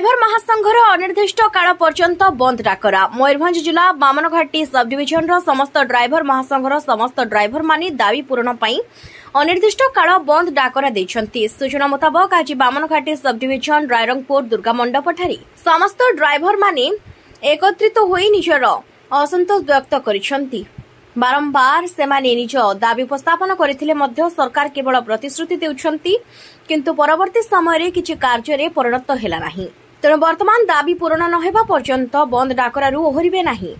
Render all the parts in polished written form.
Driver महासंघर अनिर्दिष्ट काल पर्यंत बंद डाकरा। मयूरभंज जिला बामनघाटी सब डिविजन समस्त ड्राइवर महासंघर समस्त ड्राइवर मानी दाबी पूरण पाई अनिर्दिष्ट काल बंद डाकरा देइछंती। सूचना मुताबक आज बामनघाटी सब डिविजन रायरंगपुर दुर्गा मंडप ठारे समस्त ड्राइवर माने एकत्रित होई निजर असंतोष व्यक्त करिसंती। बारंबार सेमाने निज दाबी उपस्थापन करथिले मध्य सरकार केवल प्रतिश्रुति देउछंती, किंतु परवर्ती समय किछि कार्य परिणत हेला नाही। तेणु वर्तमान दाबी पूरण न हेबा पर्यंत बंद डाकरारू ओहरिबे नाही।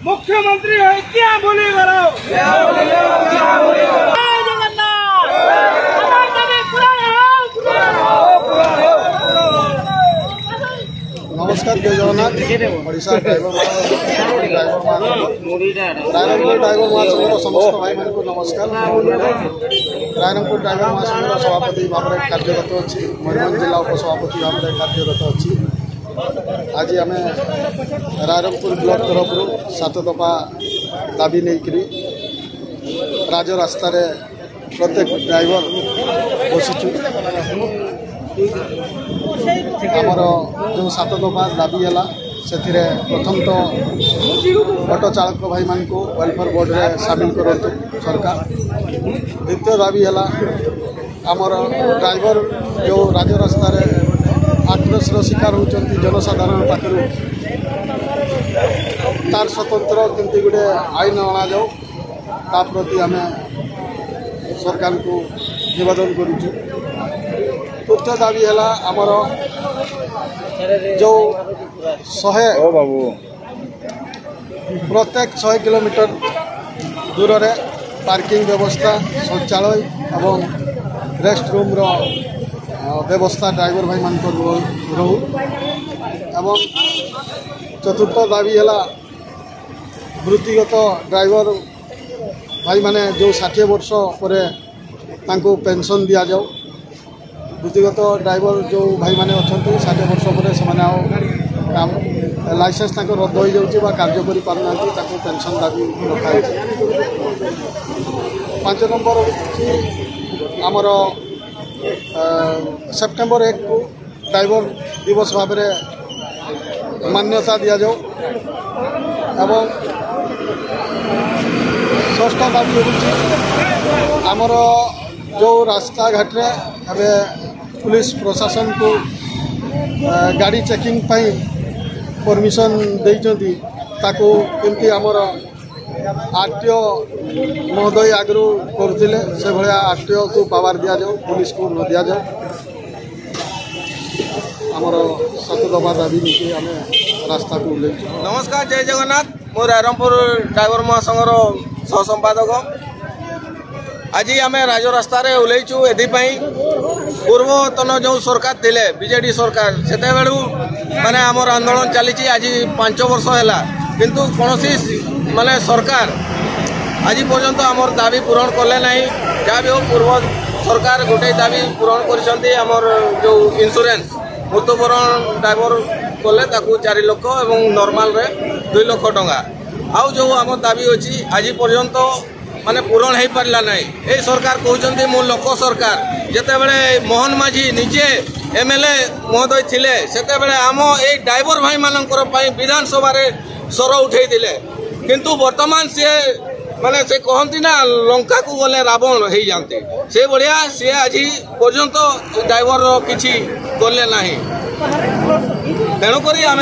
मुख्यमंत्री नमस्कार, जय जगन्नाथ। ओडिशा ड्राइवर रायरंगपुर ड्राइवर महासंघर समस्त भाई मान को नमस्कार। रायरंगपुर ड्राइवर महासंघर सभापति भाव में कार्यरत अच्छी, मयूरभंज जिला उपसभापति भाव में कार्यरत अच्छी। आज आम रायरंगपुर ब्लॉक तरफ 7 दफा दाबी नहीं राजरास्त प्रत्येक ड्राइवर बसुचु। आमर जो 7 दफा दाबी है से प्रथम तो ऑटो चालक भाई मान को वेलफेयर बोर्ड में सामिल करूँ सरकार। द्वितीय दाबी है आमर ड्राइवर जो राजरास्त आक्रोशर शिकार होती जनसाधारण पाखर तार स्वतंत्र केमती गोटे आईन अणा जाऊ ता प्रति आम सरकार को निवेदन करुचु। तृतीय दाबी है आमर जो 100 प्रत्येक 100 किलोमीटर दूर रे पार्किंग व्यवस्था शौचालय एवं रेस्ट रूम रो व्यवस्था ड्राइवर भाई मान रहू। एवं चतुर्थ दाबी है वृत्तिगत ड्राइवर भाई माने जो 60 वर्ष पर तांको पेंशन दिया जाओ। वृत्तिगत ड्राइवर जो भाई माने अच्छा 60 वर्ष पर से लाइसेंस रद्द हो जाऊँ कार्य कर पेंशन दाबी रखाई। 5 नंबर आमर सेप्टेम्बर 1 को ड्राइवर दिवस भाव में मान्यता दि जाओ। एवं षष्ठ दाबी आमर जो रास्ता घाट रे पुलिस प्रशासन को गाड़ी चेकिंग पाई परमिशन देइचंती ताको केमती आमर आरटीओ महोदय आगरू करथिले से भलिया आरटीओ को पावर दिया जाओ, पुलिस को न दिया जाओ। आमर 7 दफा दाबी नहीं आम रास्ता को उल्ले। नमस्कार, जय जगन्नाथ। मो रायरंगपुर ड्राइवर महासंघर सह संपादक। आज आम राजरास्त ओल्लैचु एपाई पूर्वतन जो सरकार थिले बीजेडी सरकार से माने आमर आंदोलन चली आज 5 वर्ष है, किंतु कौन माने सरकार आज पर्यंत आमर दाबी पूरण कले ना। जहाँ भी हो पूर्व सरकार गोटे दाबी पूरण कर जो इंश्योरेंस मृत्युवरण ड्राइवर कले 4 लाख और नॉर्मल रे 2 लाख टंका आउ जो आम दाबी अच्छी आज पर्यंत माने पूरण हो पारा ना। ये सरकार कहते मो लोक सरकार जिते बड़े मोहन माझी निजे एमएलए महोदय थिले सेते बड़े आम ए ड्राइवर भाई मानकर विधानसभा स्वर उठे दिले, किंतु वर्तमान सी माने से कहती ना लंका को गले रावण हो जाते से बढ़िया सी आज पर्यंत ड्राइवर किसी गले ना। तेणुक आम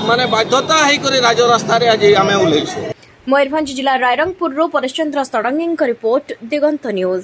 माने बाध्यता होकर राजरास्त आज आम ओल्लैचु। मयूरभंज जिला रायरंगपुर परेशचंद्र षडंगी रिपोर्ट दिगंत न्यूज।